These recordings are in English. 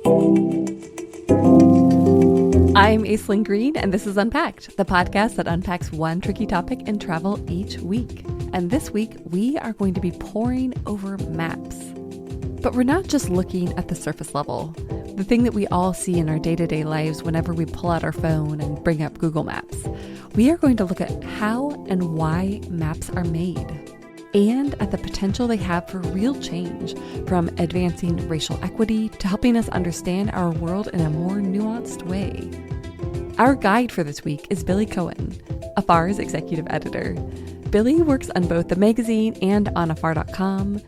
I'm Aislinn Green, and this is Unpacked, the podcast that unpacks one tricky topic in travel each week. And this week, we are going to be poring over maps. But we're not just looking at the surface level, the thing that we all see in our day-to-day lives whenever we pull out our phone and bring up Google Maps. We are going to look at how and why maps are made, and at the potential they have for real change, from advancing racial equity to helping us understand our world in a more nuanced way. Our guide for this week is Billy Cohen, Afar's executive editor. Billy works on both the magazine and on afar.com,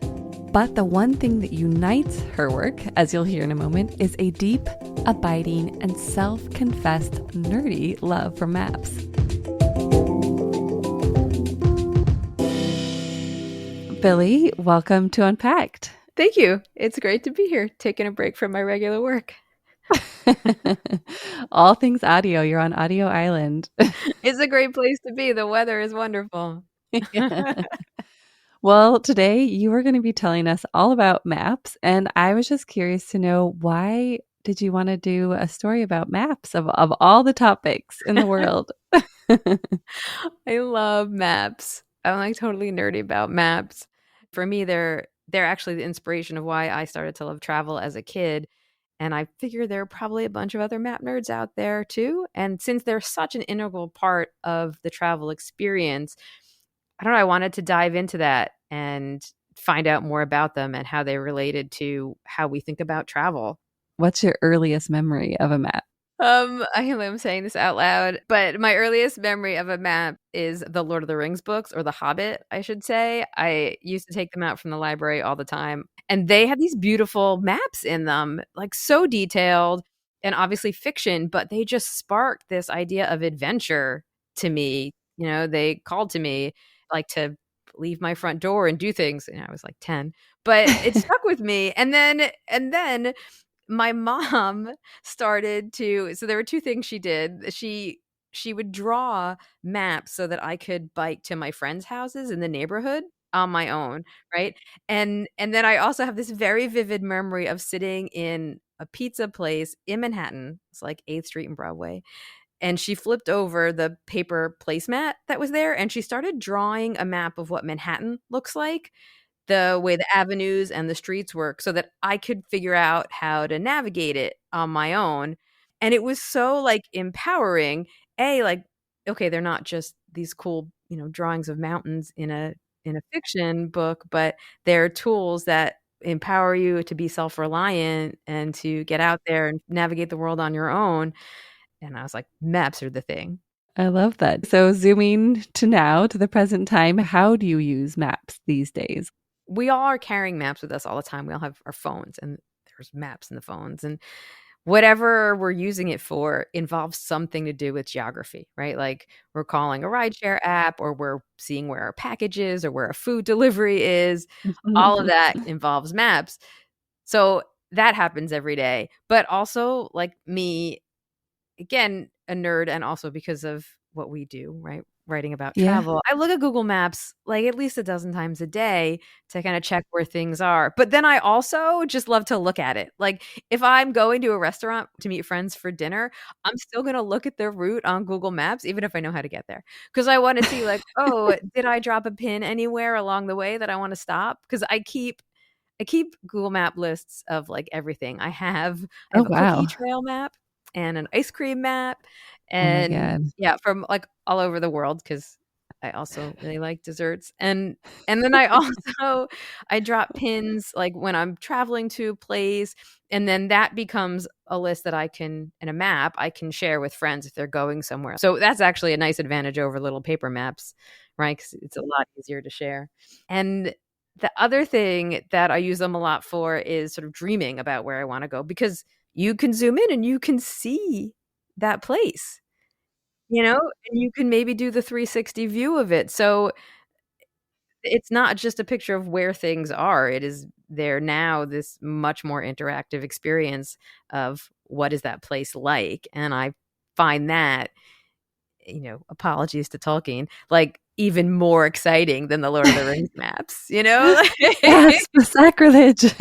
but the one thing that unites her work, as you'll hear in a moment, is a deep, abiding, and self-confessed nerdy love for maps. Billy, welcome to Unpacked. Thank you. It's great to be here, taking a break from my regular work. All things audio. You're on Audio Island. It's a great place to be. The weather is wonderful. Well, today you are going to be telling us all about maps, and I was just curious to know, why did you want to do a story about maps of all the topics in the world? I love maps. I'm like totally nerdy about maps. For me, they're actually the inspiration of why I started to love travel as a kid. And I figure there are probably a bunch of other map nerds out there too. And since they're such an integral part of the travel experience, I don't know, I wanted to dive into that and find out more about them and how they related to how we think about travel. What's your earliest memory of a map? I'm saying this out loud, but my earliest memory of a map is the Lord of the Rings books, or The Hobbit, I should say. I used to take them out from the library all the time, and they had these beautiful maps in them, like so detailed and obviously fiction, but they just sparked this idea of adventure to me. You know, they called to me like to leave my front door and do things. And I was like 10, but it stuck with me. And then my mom started to, so there were two things she did. She would draw maps so that I could bike to my friends' houses in the neighborhood on my own, right? And then I also have this very vivid memory of sitting in a pizza place in Manhattan. It's like 8th Street and Broadway. And she flipped over the paper placemat that was there, and she started drawing a map of what Manhattan looks like, the way the avenues and the streets work, so that I could figure out how to navigate it on my own. And it was so like empowering. Like, okay, they're not just these cool, drawings of mountains in a fiction book, but they're tools that empower you to be self-reliant and to get out there and navigate the world on your own. And I was like, maps are the thing. I love that. So zooming to now, to the present time, how do you use maps these days? We all are carrying maps with us all the time. We all have our phones, and there's maps in the phones, and whatever we're using it for involves something to do with geography, right? Like we're calling a rideshare app, or we're seeing where our package is, or where a food delivery is. All of that involves maps. So that happens every day. But also, like me, again, a nerd, and also because of what we do, right? Writing about travel. I look at Google Maps like at least a dozen times a day to kind of check where things are. But then I also just love to look at it. Like if I'm going to a restaurant to meet friends for dinner, I'm still going to look at their route on Google Maps, even if I know how to get there. Because I want to see like, oh, did I drop a pin anywhere along the way that I want to stop? Because I keep Google Map lists of like everything. I have a cookie trail map and an ice cream map, and from like all over the world, because I also really like desserts, and then I drop pins like when I'm traveling to a place, and then that becomes a list that I can, in a map I can share with friends if they're going somewhere. So that's actually a nice advantage over little paper maps, right? Because it's a lot easier to share. And the other thing that I use them a lot for is sort of dreaming about where I want to go, because you can zoom in and you can see that place, and you can maybe do the 360 view of it. So it's not just a picture of where things are. It is there now, this much more interactive experience of what is that place like. And I find that, apologies to Tolkien, like even more exciting than the Lord of the Rings maps, Yes, the sacrilege.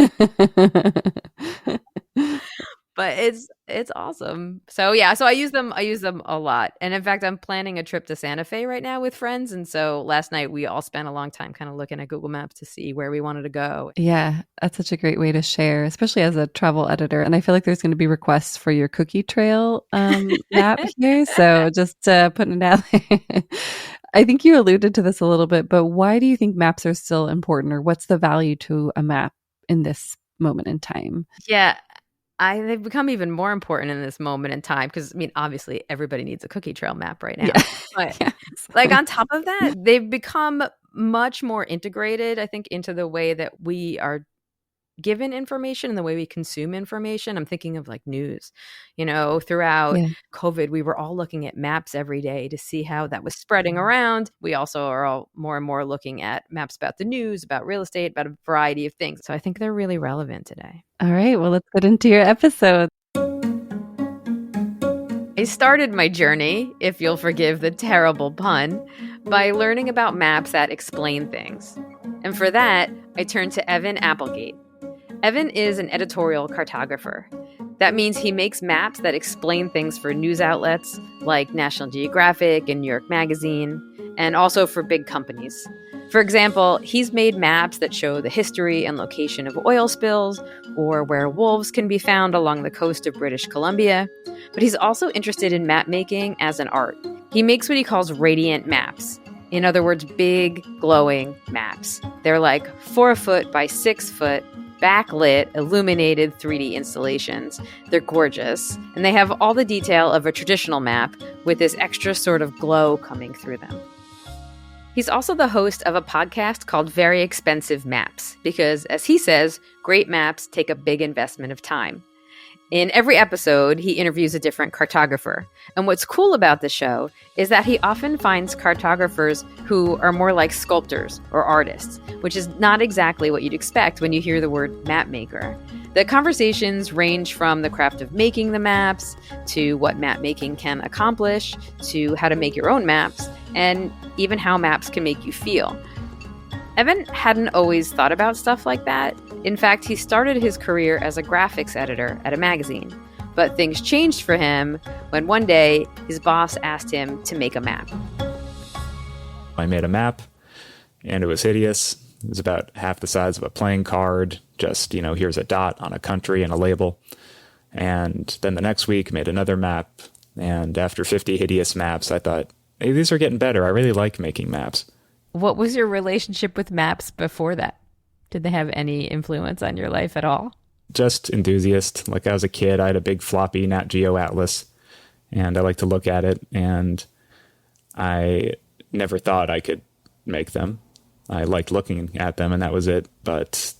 it's awesome. So yeah, so I use them a lot. And in fact, I'm planning a trip to Santa Fe right now with friends. And so last night we all spent a long time kind of looking at Google Maps to see where we wanted to go. Yeah, that's such a great way to share, especially as a travel editor. And I feel like there's going to be requests for your cookie trail map here. So just putting it out there. I think you alluded to this a little bit, but why do you think maps are still important, or what's the value to a map in this moment in time? Yeah, they've become even more important in this moment in time because, I mean, obviously everybody needs a cookie trail map right now. Yeah. But Yes. like on top of that, they've become much more integrated, I think, into the way that we are given information and the way we consume information. I'm thinking of like news, throughout Yeah. COVID, we were all looking at maps every day to see how that was spreading around. We also are all more and more looking at maps about the news, about real estate, about a variety of things. So I think they're really relevant today. All right. Well, let's get into your episode. I started my journey, if you'll forgive the terrible pun, by learning about maps that explain things. And for that, I turned to Evan Applegate. Evan is an editorial cartographer. That means he makes maps that explain things for news outlets like National Geographic and New York Magazine, and also for big companies. For example, he's made maps that show the history and location of oil spills, or where wolves can be found along the coast of British Columbia. But he's also interested in map making as an art. He makes what he calls radiant maps. In other words, big, glowing maps. They're like 4 foot by 6 foot, backlit, illuminated 3D installations. They're gorgeous, and they have all the detail of a traditional map with this extra sort of glow coming through them. He's also the host of a podcast called Very Expensive Maps, because, as he says, great maps take a big investment of time. In every episode, he interviews a different cartographer. And what's cool about the show is that he often finds cartographers who are more like sculptors or artists, which is not exactly what you'd expect when you hear the word map maker. The conversations range from the craft of making the maps, to what map making can accomplish, to how to make your own maps, and even how maps can make you feel. Evan hadn't always thought about stuff like that. In fact, he started his career as a graphics editor at a magazine. But things changed for him when one day his boss asked him to make a map. I made a map, and it was hideous. It was about half the size of a playing card. Just, here's a dot on a country and a label. And then the next week, made another map. And after 50 hideous maps, I thought, hey, these are getting better. I really like making maps. What was your relationship with maps before that? Did they have any influence on your life at all? Just enthusiast. Like, I was a kid, I had a big floppy Nat Geo Atlas, and I like to look at it, and I never thought I could make them. I liked looking at them, and that was it. But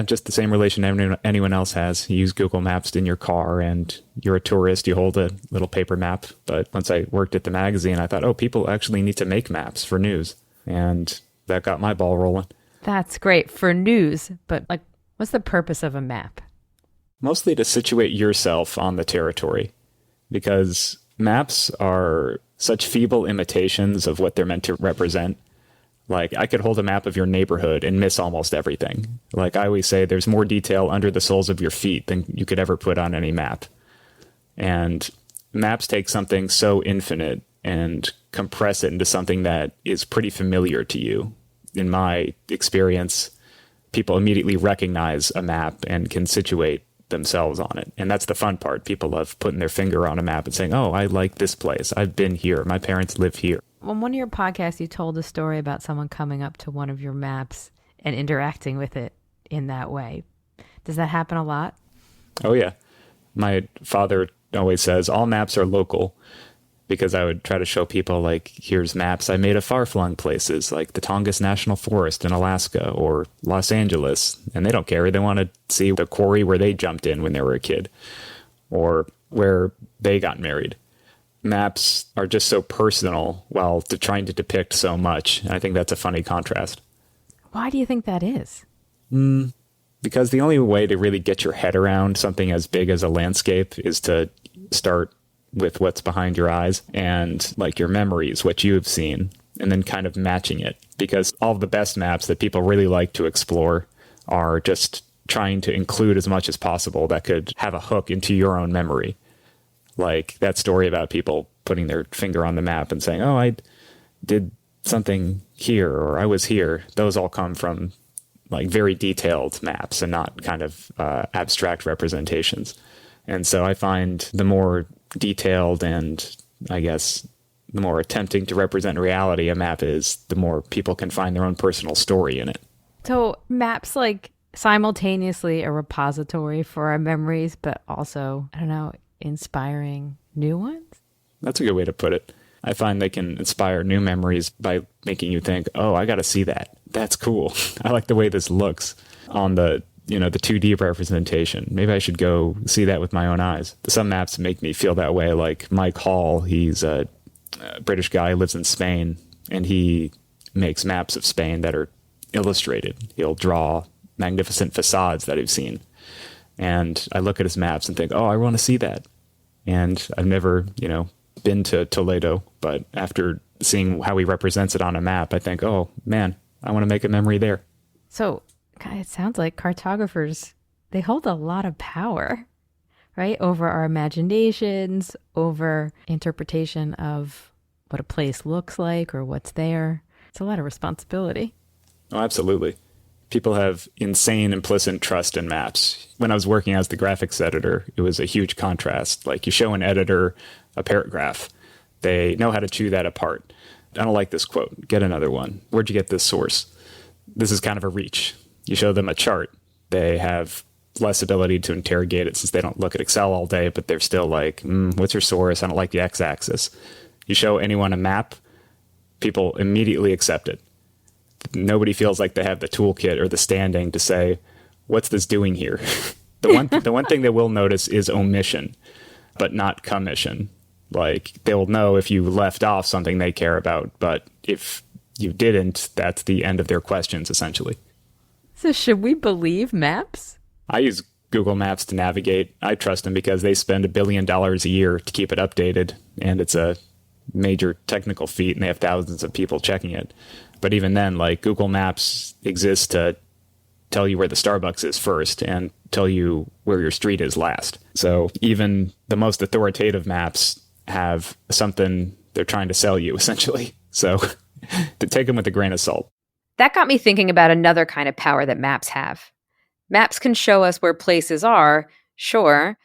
just the same relation anyone else has. You use Google Maps in your car, and you're a tourist. You hold a little paper map. But once I worked at the magazine, I thought, people actually need to make maps for news. And that got my ball rolling. That's great for news. But what's the purpose of a map? Mostly to situate yourself on the territory. Because maps are such feeble imitations of what they're meant to represent. Like, I could hold a map of your neighborhood and miss almost everything. Like I always say, there's more detail under the soles of your feet than you could ever put on any map. And maps take something so infinite and compress it into something that is pretty familiar to you. In my experience, people immediately recognize a map and can situate themselves on it. And that's the fun part. People love putting their finger on a map and saying, oh, I like this place. I've been here. My parents live here. On one of your podcasts, you told a story about someone coming up to one of your maps and interacting with it in that way. Does that happen a lot? Oh, yeah. My father always says all maps are local, because I would try to show people, like, here's maps I made of far-flung places, like the Tongass National Forest in Alaska or Los Angeles. And they don't care. They want to see the quarry where they jumped in when they were a kid, or where they got married. Maps are just so personal while trying to depict so much. And I think that's a funny contrast. Why do you think that is? Because the only way to really get your head around something as big as a landscape is to start with what's behind your eyes and like your memories, what you have seen, and then kind of matching it. Because all of the best maps that people really like to explore are just trying to include as much as possible that could have a hook into your own memory. Like that story about people putting their finger on the map and saying, oh, I did something here, or I was here. Those all come from like very detailed maps and not kind of abstract representations. And so I find the more detailed and I guess the more attempting to represent reality a map is, the more people can find their own personal story in it. So maps like simultaneously a repository for our memories, but also, I don't know, inspiring new ones? That's a good way to put it. I find they can inspire new memories by making you think, oh, I got to see that. That's cool. I like the way this looks on the 2D representation. Maybe I should go see that with my own eyes. Some maps make me feel that way. Like Mike Hall, he's a British guy, lives in Spain, and he makes maps of Spain that are illustrated. He'll draw magnificent facades that I've seen. And I look at his maps and think, oh, I want to see that. And I've never, been to Toledo, but after seeing how he represents it on a map, I think, oh man, I want to make a memory there. So it sounds like cartographers, they hold a lot of power, right? Over our imaginations, over interpretation of what a place looks like or what's there. It's a lot of responsibility. Oh, absolutely. People have insane implicit trust in maps. When I was working as the graphics editor, it was a huge contrast. Like you show an editor a paragraph, they know how to chew that apart. I don't like this quote. Get another one. Where'd you get this source? This is kind of a reach. You show them a chart. They have less ability to interrogate it since they don't look at Excel all day, but they're still like, what's your source? I don't like the x-axis. You show anyone a map, people immediately accept it. Nobody feels like they have the toolkit or the standing to say, what's this doing here? The one thing they will notice is omission, but not commission. Like they'll know if you left off something they care about, but if you didn't, that's the end of their questions, essentially. So should we believe maps? I use Google Maps to navigate. I trust them because they spend $1 billion a year to keep it updated, and it's a major technical feat, and they have thousands of people checking it. But even then, like Google Maps exists to tell you where the Starbucks is first and tell you where your street is last. So even the most authoritative maps have something they're trying to sell you, essentially. So to take them with a grain of salt. That got me thinking about another kind of power that maps have. Maps can show us where places are, sure,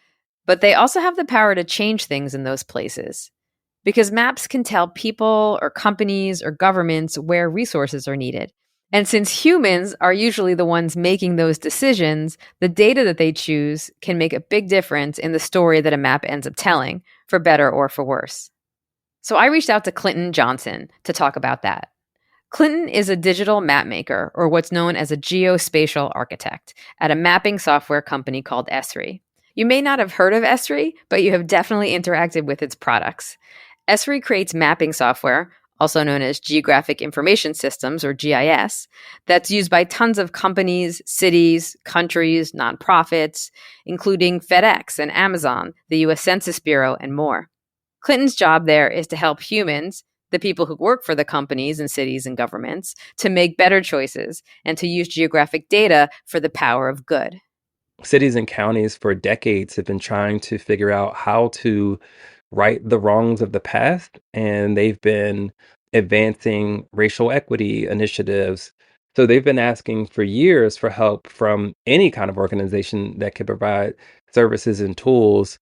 but they also have the power to change things in those places. Because maps can tell people or companies or governments where resources are needed. And since humans are usually the ones making those decisions, the data that they choose can make a big difference in the story that a map ends up telling, for better or for worse. So I reached out to Clinton Johnson to talk about that. Clinton is a digital map maker, or what's known as a geospatial architect, at a mapping software company called Esri. You may not have heard of Esri, but you have definitely interacted with its products. Esri creates mapping software, also known as Geographic Information Systems, or GIS, that's used by tons of companies, cities, countries, nonprofits, including FedEx and Amazon, the US Census Bureau, and more. Clinton's job there is to help humans, the people who work for the companies and cities and governments, to make better choices and to use geographic data for the power of good. Cities and counties for decades have been trying to figure out how to right the wrongs of the past, and they've been advancing racial equity initiatives. So they've been asking for years for help from any kind of organization that could provide services and tools,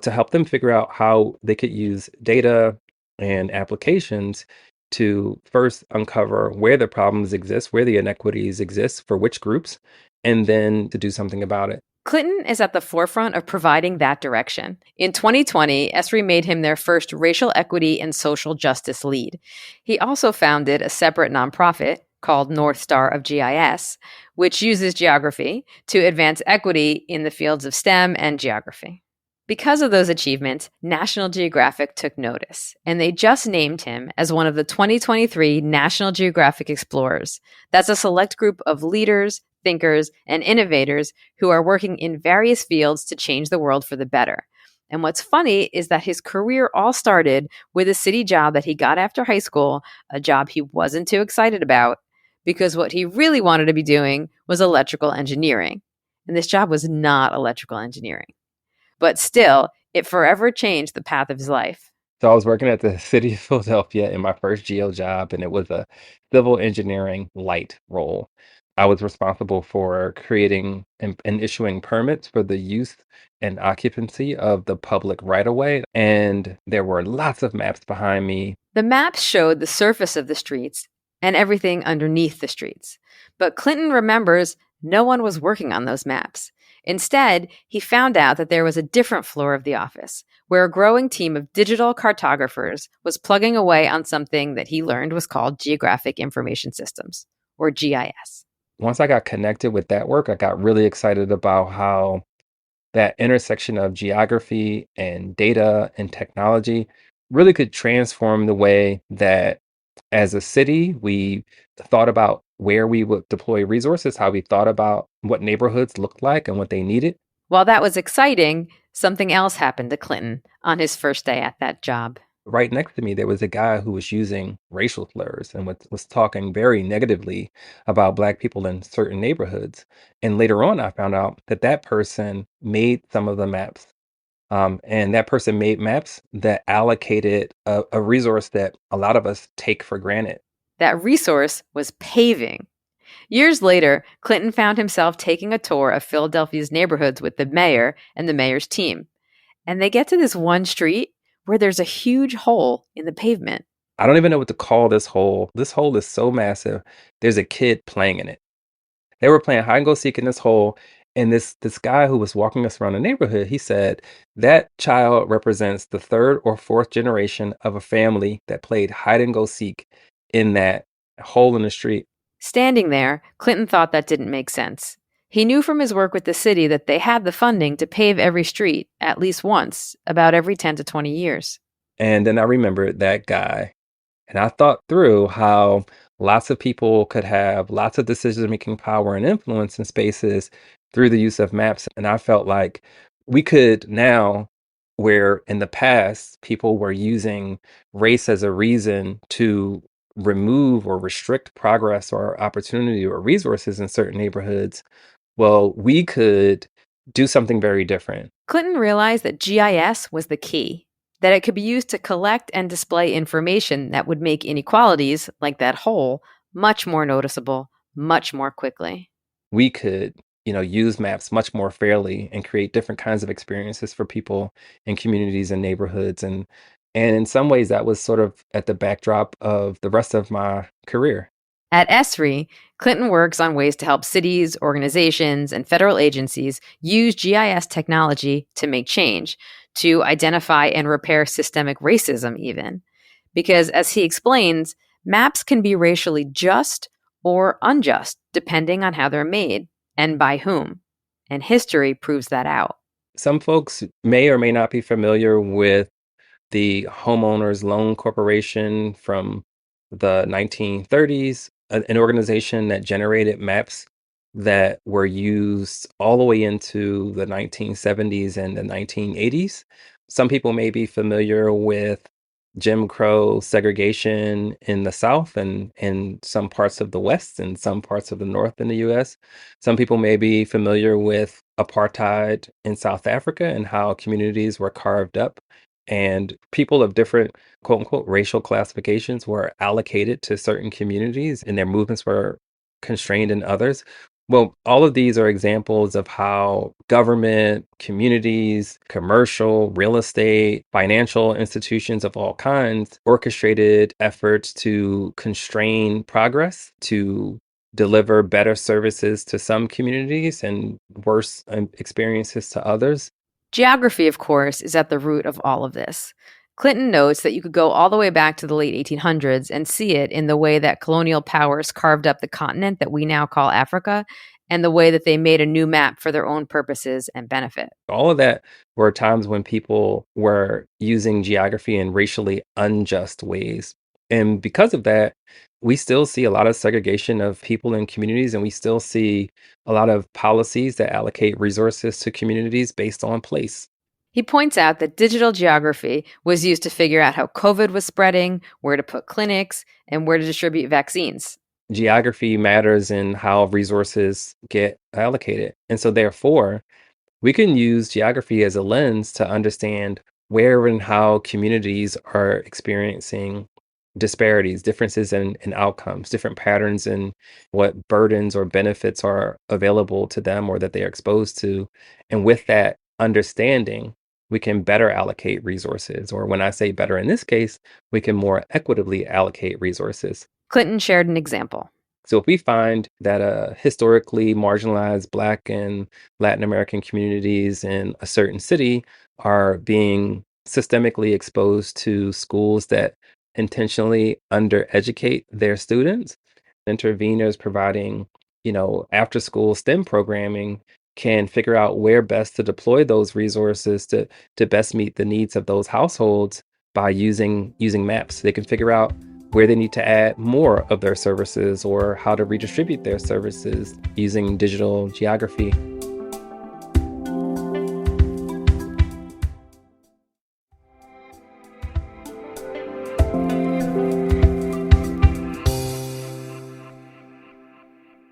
to help them figure out how they could use data and applications to first uncover where the problems exist, where the inequities exist for which groups, and then to do something about it. Clinton is at the forefront of providing that direction. In 2020, Esri made him their first racial equity and social justice lead. He also founded a separate nonprofit called North Star of GIS, which uses geography to advance equity in the fields of STEM and geography. Because of those achievements, National Geographic took notice, and they just named him as one of the 2023 National Geographic Explorers. That's a select group of leaders, thinkers, and innovators who are working in various fields to change the world for the better. And what's funny is that his career all started with a city job that he got after high school, a job he wasn't too excited about, because what he really wanted to be doing was electrical engineering. and this job was not electrical engineering. But still, it forever changed the path of his life. So I was working at the city of Philadelphia in my first geo job, and it was a civil engineering light role. I was responsible for creating and issuing permits for the use and occupancy of the public right of way. And there were lots of maps behind me. The maps showed the surface of the streets and everything underneath the streets. But Clinton remembers no one was working on those maps. Instead, he found out that there was a different floor of the office where a growing team of digital cartographers was plugging away on something that he learned was called Geographic Information Systems, or GIS. Once I got connected with that work, I got really excited about how that intersection of geography and data and technology really could transform the way that as a city we thought about where we would deploy resources, how we thought about what neighborhoods looked like and what they needed. While that was exciting, something else happened to Clinton on his first day at that job. Right next to me, there was a guy who was using racial slurs and was talking very negatively about Black people in certain neighborhoods. And later on, I found out that that person made some of the maps. And that person made maps that allocated a resource that a lot of us take for granted. That resource was paving. Years later, Clinton found himself taking a tour of Philadelphia's neighborhoods with the mayor and the mayor's team. And they get to this one street where there's a huge hole in the pavement. I don't even know what to call this hole. This hole is so massive. There's a kid playing in it. They were playing hide and go seek in this hole. And this guy who was walking us around the neighborhood, he said that child represents the third or fourth generation of a family that played hide and go seek in that hole in the street. Standing there, Clinton thought that didn't make sense. He knew from his work with the city that they had the funding to pave every street at least once, about every 10 to 20 years. And then I remembered that guy. And I thought through how lots of people could have lots of decision-making power and influence in spaces through the use of maps. And I felt like we could now, where in the past people were using race as a reason to remove or restrict progress or opportunity or resources in certain neighborhoods, well, we could do something very different. Clinton realized that GIS was the key, that it could be used to collect and display information that would make inequalities, like that hole, much more noticeable, much more quickly. We could, use maps much more fairly and create different kinds of experiences for people in communities and neighborhoods. And in some ways, that was sort of at the backdrop of the rest of my career. At ESRI, Clinton works on ways to help cities, organizations, and federal agencies use GIS technology to make change, to identify and repair systemic racism, even. Because, as he explains, maps can be racially just or unjust, depending on how they're made and by whom. And history proves that out. Some folks may or may not be familiar with the Homeowners Loan Corporation from the 1930s, an organization that generated maps that were used all the way into the 1970s and the 1980s. Some people may be familiar with Jim Crow segregation in the South and in some parts of the West and some parts of the North in the US. Some people may be familiar with apartheid in South Africa and how communities were carved up and people of different quote unquote racial classifications were allocated to certain communities and their movements were constrained in others. Well, all of these are examples of how government, communities, commercial, real estate, financial institutions of all kinds orchestrated efforts to constrain progress, to deliver better services to some communities and worse experiences to others. Geography, of course, is at the root of all of this. Clinton notes that you could go all the way back to the late 1800s and see it in the way that colonial powers carved up the continent that we now call Africa and the way that they made a new map for their own purposes and benefit. All of that were times when people were using geography in racially unjust ways. And because of that, we still see a lot of segregation of people in communities, and we still see a lot of policies that allocate resources to communities based on place. He points out that digital geography was used to figure out how COVID was spreading, where to put clinics, and where to distribute vaccines. geography matters in how resources get allocated. And so therefore, we can use geography as a lens to understand where and how communities are experiencing disparities, differences in outcomes, different patterns in what burdens or benefits are available to them or that they are exposed to. And with that understanding, we can better allocate resources. Or when I say better in this case, we can more equitably allocate resources. Clinton shared an example. So if we find that historically marginalized Black and Latin American communities in a certain city are being systemically exposed to schools that intentionally undereducate their students, interveners providing, after school STEM programming can figure out where best to deploy those resources to best meet the needs of those households by using maps. They can figure out where they need to add more of their services or how to redistribute their services using digital geography.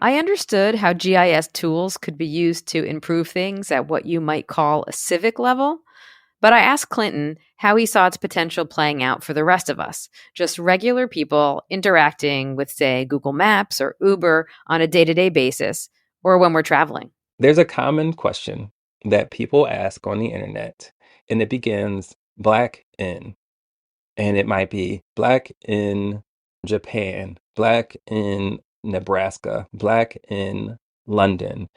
I understood how GIS tools could be used to improve things at what you might call a civic level, but I asked Clinton how he saw its potential playing out for the rest of us, just regular people interacting with, say, Google Maps or Uber on a day-to-day basis, or when we're traveling. There's a common question that people ask on the internet, and it begins Black in. And it might be Black in Japan, Black in Nebraska, Black in London.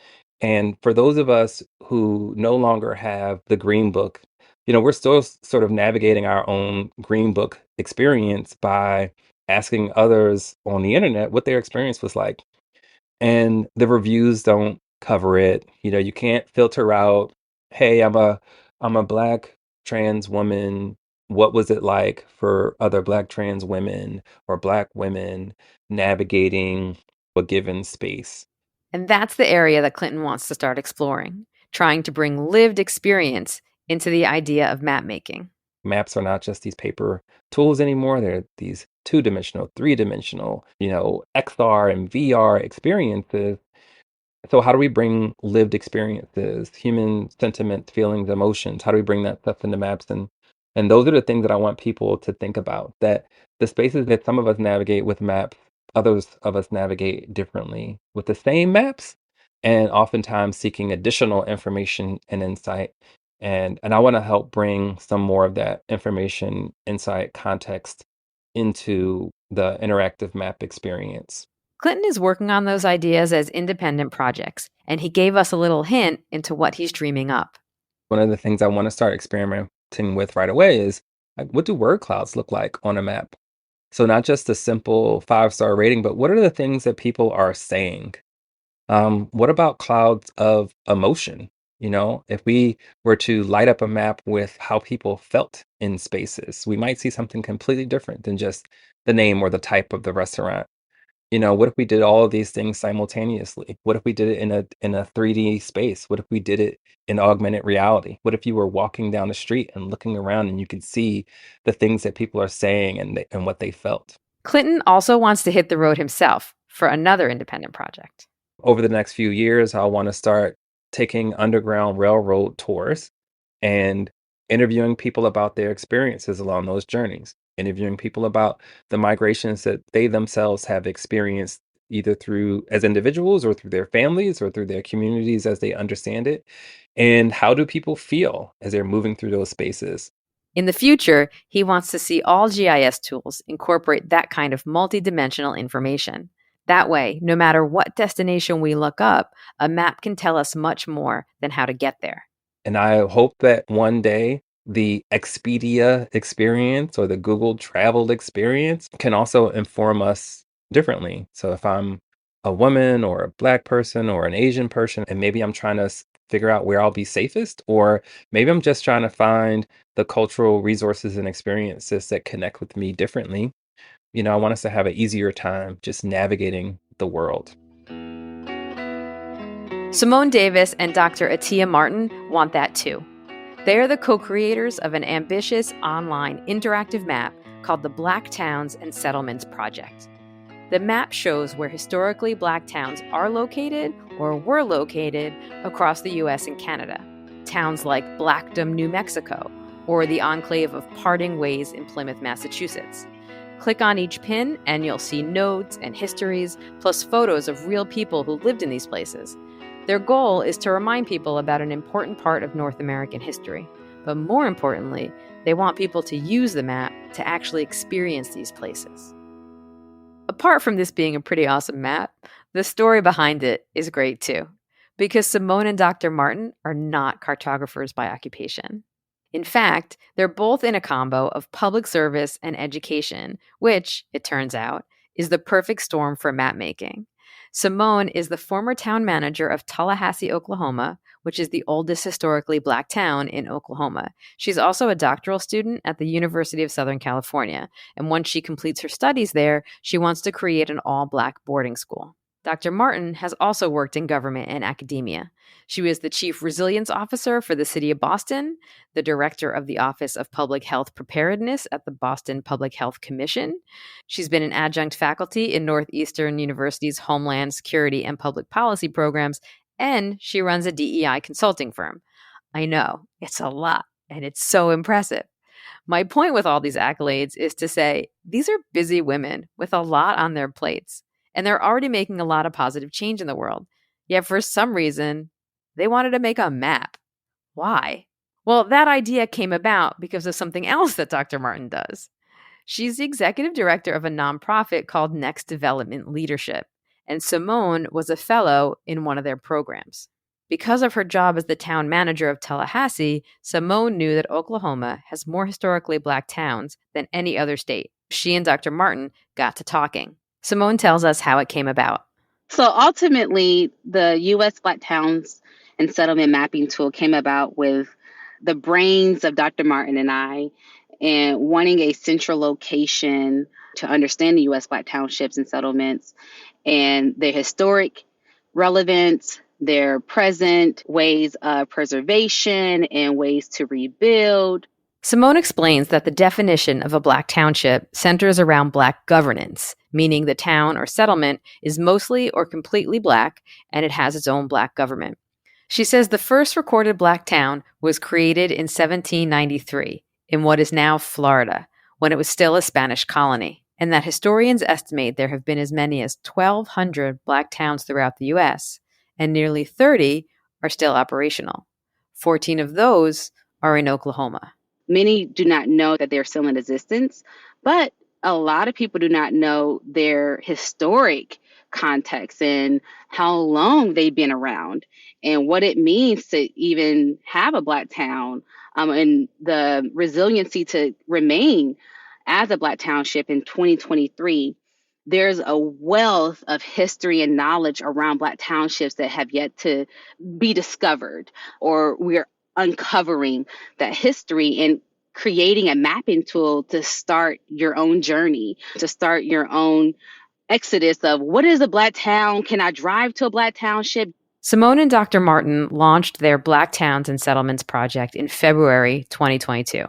And for those of us who no longer have the Green Book, we're still sort of navigating our own Green Book experience by asking others on the internet what their experience was like. And the reviews don't cover it. You can't filter out, hey, I'm a Black trans woman. What was it like for other Black trans women or Black women navigating a given space? And that's the area that Clinton wants to start exploring, trying to bring lived experience into the idea of map making. Maps are not just these paper tools anymore. They're these two-dimensional, three-dimensional, XR and VR experiences. So how do we bring lived experiences, human sentiments, feelings, emotions? How do we bring that stuff into maps? And those are the things that I want people to think about, that the spaces that some of us navigate with maps, others of us navigate differently with the same maps and oftentimes seeking additional information and insight. And I want to help bring some more of that information, insight, context into the interactive map experience. Clinton is working on those ideas as independent projects, and he gave us a little hint into what he's dreaming up. One of the things I want to start experimenting with right away is, like, what do word clouds look like on a map? So not just a simple 5-star rating, but what are the things that people are saying? What about clouds of emotion? If we were to light up a map with how people felt in spaces, we might see something completely different than just the name or the type of the restaurant. What if we did all of these things simultaneously? What if we did it in a 3D space? What if we did it in augmented reality? What if you were walking down the street and looking around and you could see the things that people are saying and what they felt? Clinton also wants to hit the road himself for another independent project. Over the next few years, I want to start taking Underground Railroad tours and interviewing people about their experiences along those journeys, interviewing people about the migrations that they themselves have experienced, either through as individuals or through their families or through their communities as they understand it. And how do people feel as they're moving through those spaces? In the future, he wants to see all GIS tools incorporate that kind of multidimensional information. That way, no matter what destination we look up, a map can tell us much more than how to get there. And I hope that one day the Expedia experience or the Google Travel experience can also inform us differently. So if I'm a woman or a Black person or an Asian person, and maybe I'm trying to figure out where I'll be safest, or maybe I'm just trying to find the cultural resources and experiences that connect with me differently. I want us to have an easier time just navigating the world. Simone Davis and Dr. Atia Martin want that too. They are the co-creators of an ambitious online interactive map called the Black Towns and Settlements Project. The map shows where historically Black towns are located or were located across the US and Canada. Towns like Blackdom, New Mexico, or the enclave of Parting Ways in Plymouth, Massachusetts. Click on each pin and you'll see notes and histories, plus photos of real people who lived in these places. Their goal is to remind people about an important part of North American history. But more importantly, they want people to use the map to actually experience these places. Apart from this being a pretty awesome map, the story behind it is great too, because Simone and Dr. Martin are not cartographers by occupation. In fact, they're both in a combo of public service and education, which, it turns out, is the perfect storm for map making. Simone is the former town manager of Tallahassee, Oklahoma, which is the oldest historically Black town in Oklahoma. She's also a doctoral student at the University of Southern California, and once she completes her studies there, she wants to create an all-Black boarding school. Dr. Martin has also worked in government and academia. She was the Chief Resilience Officer for the City of Boston, the Director of the Office of Public Health Preparedness at the Boston Public Health Commission. She's been an adjunct faculty in Northeastern University's Homeland Security and Public Policy programs, and she runs a DEI consulting firm. I know, it's a lot, and it's so impressive. My point with all these accolades is to say these are busy women with a lot on their plates, and they're already making a lot of positive change in the world. Yet for some reason, they wanted to make a map. Why? Well, that idea came about because of something else that Dr. Martin does. She's the executive director of a nonprofit called Next Development Leadership, and Simone was a fellow in one of their programs. Because of her job as the town manager of Tallahassee, Simone knew that Oklahoma has more historically Black towns than any other state. She and Dr. Martin got to talking. Simone tells us how it came about. So ultimately, the U.S. Black Towns and Settlement Mapping Tool came about with the brains of Dr. Martin and I, and wanting a central location to understand the U.S. Black townships and settlements and their historic relevance, their present ways of preservation and ways to rebuild. Simone explains that the definition of a Black township centers around Black governance, meaning the town or settlement is mostly or completely Black and it has its own Black government. She says the first recorded Black town was created in 1793 in what is now Florida, when it was still a Spanish colony, and that historians estimate there have been as many as 1,200 Black towns throughout the U.S., and nearly 30 are still operational. 14 of those are in Oklahoma. Many do not know that they're still in existence, but a lot of people do not know their historic context and how long they've been around and what it means to even have a Black town, and the resiliency to remain as a Black township in 2023. There's a wealth of history and knowledge around Black townships that have yet to be discovered, or we're uncovering that history and creating a mapping tool to start your own journey, to start your own exodus of what is a Black town? Can I drive to a Black township? Simone and Dr. Martin launched their Black Towns and Settlements project in February 2022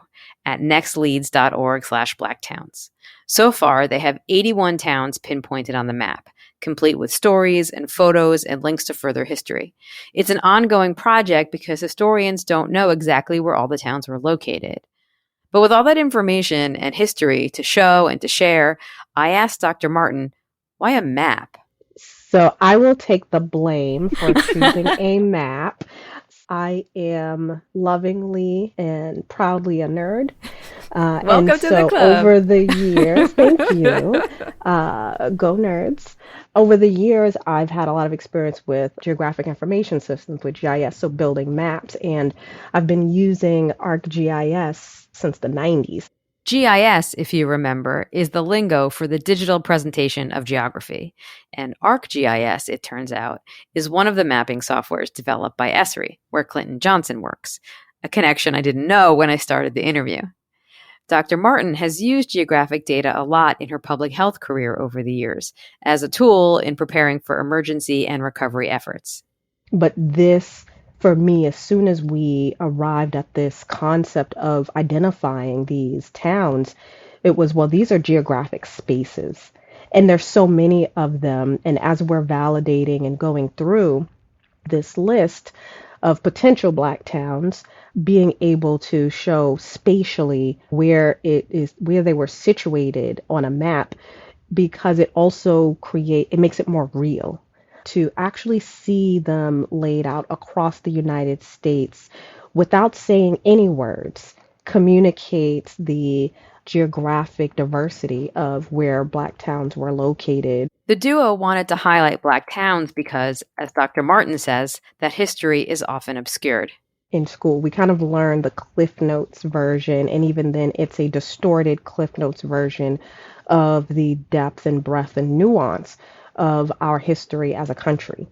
at nextleads.org/blacktowns. So far, they have 81 towns pinpointed on the map, complete with stories and photos and links to further history. It's an ongoing project because historians don't know exactly where all the towns were located. But with all that information and history to show and to share, I asked Dr. Martin, why a map? So I will take the blame for choosing a map. I am lovingly and proudly a nerd. Welcome and to so the club. Over the years, thank you. Go nerds. Over the years, I've had a lot of experience with geographic information systems, with GIS, so building maps. And I've been using ArcGIS since the 90s. GIS, if you remember, is the lingo for the digital presentation of geography. And ArcGIS, it turns out, is one of the mapping softwares developed by Esri, where Clinton Johnson works, a connection I didn't know when I started the interview. Dr. Martin has used geographic data a lot in her public health career over the years as a tool in preparing for emergency and recovery efforts. But this, for me, as soon as we arrived at this concept of identifying these towns, it was, well, these are geographic spaces. And there's so many of them. And as we're validating and going through this list of potential Black towns, being able to show spatially where they were situated on a map, because it makes it more real to actually see them laid out across the United States without saying any words, communicates the geographic diversity of where Black towns were located. The duo wanted to highlight Black towns because, as Dr. Martin says, that history is often obscured. In school, we kind of learn the Cliff Notes version, and even then, it's a distorted Cliff Notes version of the depth and breadth and nuance of our history as a country.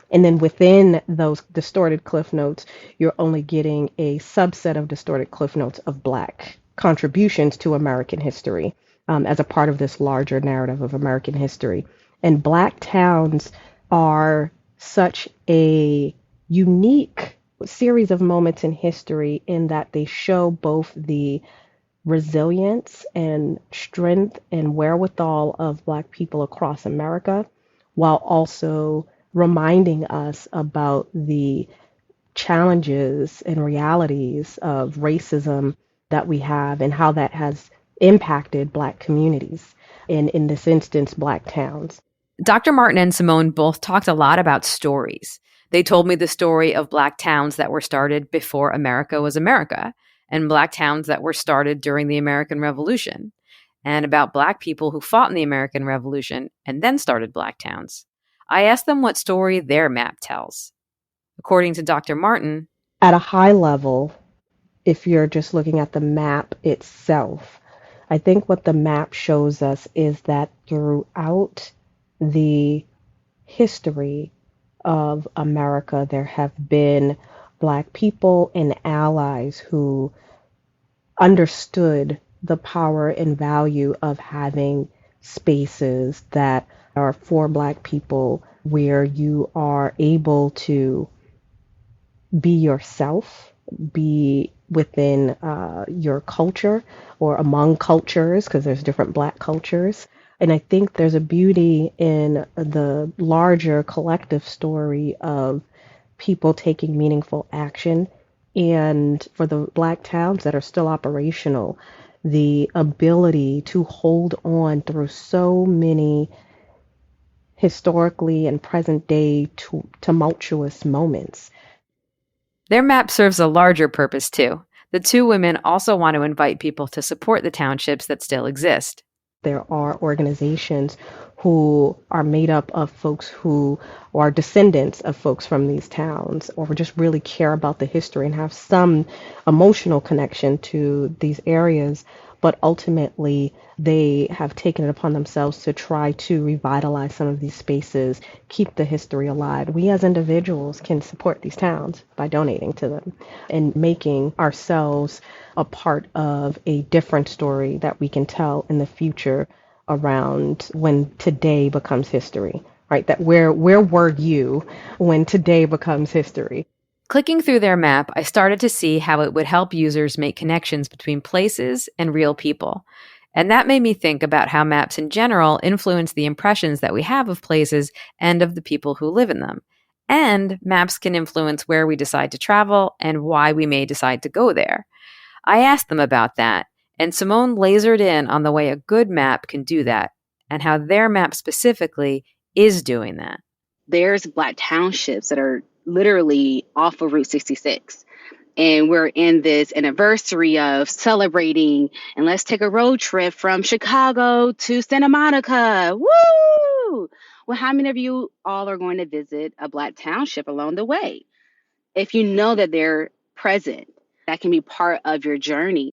And then within those distorted Cliff Notes, you're only getting a subset of distorted Cliff Notes of Black contributions to American history as a part of this larger narrative of American history. And Black towns are such a unique series of moments in history in that they show both the resilience and strength and wherewithal of Black people across America, while also reminding us about the challenges and realities of racism that we have and how that has impacted Black communities, and in this instance, Black towns. Dr. Martin and Simone both talked a lot about stories. They told me the story of Black towns that were started before America was America, and Black towns that were started during the American Revolution, and about Black people who fought in the American Revolution and then started Black towns. I asked them what story their map tells. According to Dr. Martin, at a high level, if you're just looking at the map itself, I think what the map shows us is that throughout the history of America, there have been Black people and allies who understood the power and value of having spaces that are for Black people where you are able to be yourself, be within your culture or among cultures, because there's different Black cultures. And I think there's a beauty in the larger collective story of people taking meaningful action. And for the Black towns that are still operational, the ability to hold on through so many historically and present day tumultuous moments. Their map serves a larger purpose too. The two women also want to invite people to support the townships that still exist. There are organizations who are made up of folks who are descendants of folks from these towns, or just really care about the history and have some emotional connection to these areas. But ultimately, they have taken it upon themselves to try to revitalize some of these spaces, keep the history alive. We as individuals can support these towns by donating to them and making ourselves a part of a different story that we can tell in the future around when today becomes history, right? That where were you when today becomes history? Clicking through their map, I started to see how it would help users make connections between places and real people. And that made me think about how maps in general influence the impressions that we have of places and of the people who live in them. And maps can influence where we decide to travel and why we may decide to go there. I asked them about that, and Simone lasered in on the way a good map can do that, and how their map specifically is doing that. There's Black townships that are literally off of Route 66. And we're in this anniversary of celebrating, and let's take a road trip from Chicago to Santa Monica. Woo! Well, how many of you all are going to visit a Black township along the way? If you know that they're present, that can be part of your journey.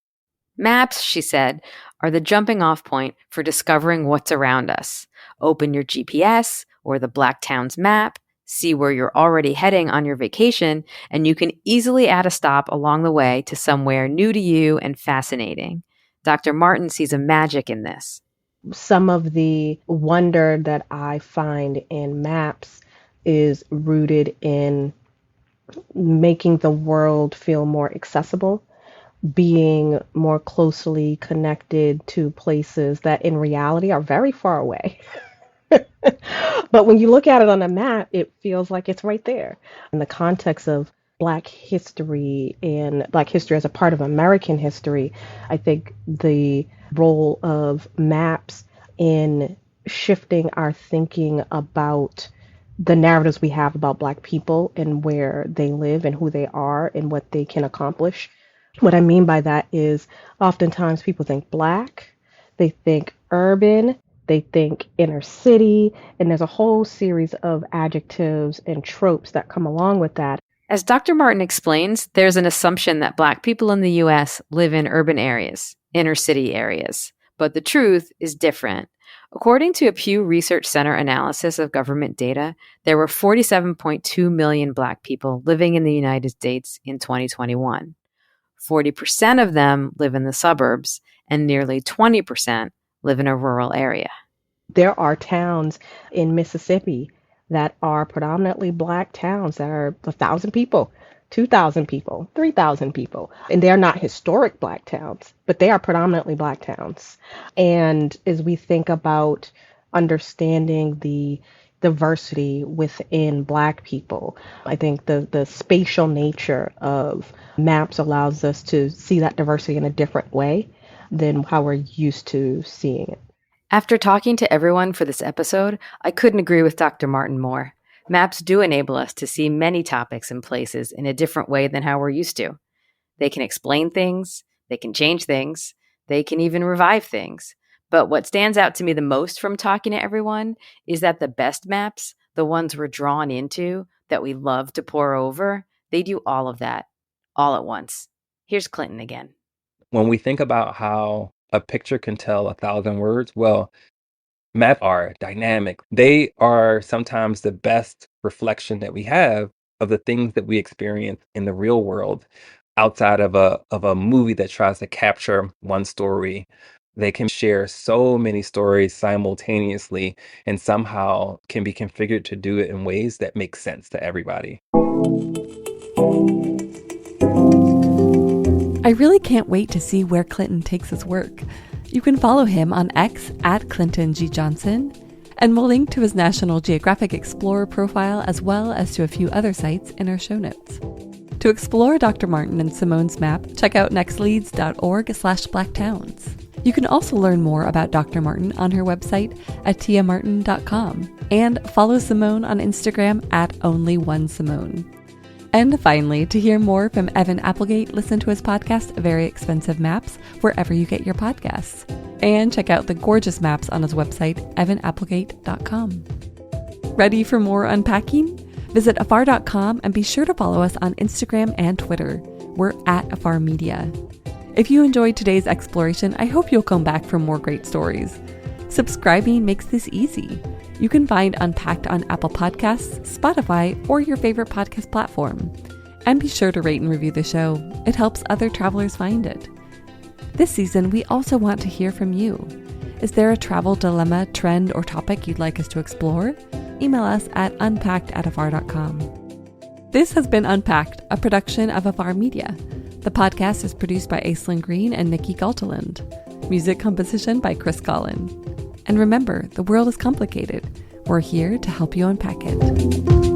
Maps, she said, are the jumping off point for discovering what's around us. Open your GPS or the Black Towns map, see where you're already heading on your vacation, and you can easily add a stop along the way to somewhere new to you and fascinating. Dr. Martin sees a magic in this. Some of the wonder that I find in maps is rooted in making the world feel more accessible, being more closely connected to places that in reality are very far away. But when you look at it on a map, it feels like it's right there. In the context of Black history and Black history as a part of American history, I think the role of maps in shifting our thinking about the narratives we have about Black people and where they live and who they are and what they can accomplish. What I mean by that is oftentimes people think Black, they think urban, they think inner city, and there's a whole series of adjectives and tropes that come along with that. As Dr. Martin explains, there's an assumption that Black people in the U.S. live in urban areas, inner city areas. But the truth is different. According to a Pew Research Center analysis of government data, there were 47.2 million Black people living in the United States in 2021. 40% of them live in the suburbs, and nearly 20% live in a rural area. There are towns in Mississippi that are predominantly Black towns that are 1,000 people, 2,000 people, 3,000 people. And they're not historic Black towns, but they are predominantly Black towns. And as we think about understanding the diversity within Black people, I think the spatial nature of maps allows us to see that diversity in a different way than how we're used to seeing it. After talking to everyone for this episode, I couldn't agree with Dr. Martin more. Maps do enable us to see many topics and places in a different way than how we're used to. They can explain things, they can change things, they can even revive things. But what stands out to me the most from talking to everyone is that the best maps, the ones we're drawn into, that we love to pore over, they do all of that, all at once. Here's Clinton again. When we think about how a picture can tell 1,000 words, well, maps are dynamic. They are sometimes the best reflection that we have of the things that we experience in the real world outside of a movie that tries to capture one story. They can share so many stories simultaneously and somehow can be configured to do it in ways that make sense to everybody. I really can't wait to see where Clinton takes his work. You can follow him on X at Clinton G. Johnson, and we'll link to his National Geographic Explorer profile as well as to a few other sites in our show notes. To explore Dr. Martin and Simone's map, check out nextleads.org/blacktowns. You can also learn more about Dr. Martin on her website at tiamartin.com and follow Simone on Instagram at onlyonesimone. And finally, to hear more from Evan Applegate, listen to his podcast, Very Expensive Maps, wherever you get your podcasts. And check out the gorgeous maps on his website, evanapplegate.com. Ready for more unpacking? Visit afar.com and be sure to follow us on Instagram and Twitter. We're at Afar Media. If you enjoyed today's exploration, I hope you'll come back for more great stories. Subscribing makes this easy. You can find Unpacked on Apple Podcasts, Spotify, or your favorite podcast platform. And be sure to rate and review the show. It helps other travelers find it. This season, we also want to hear from you. Is there a travel dilemma, trend, or topic you'd like us to explore? Email us at unpacked@afar.com. This has been Unpacked, a production of Afar Media. The podcast is produced by Aislinn Green and Nikki Galteland. Music composition by Chris Collin. And remember, the world is complicated. We're here to help you unpack it.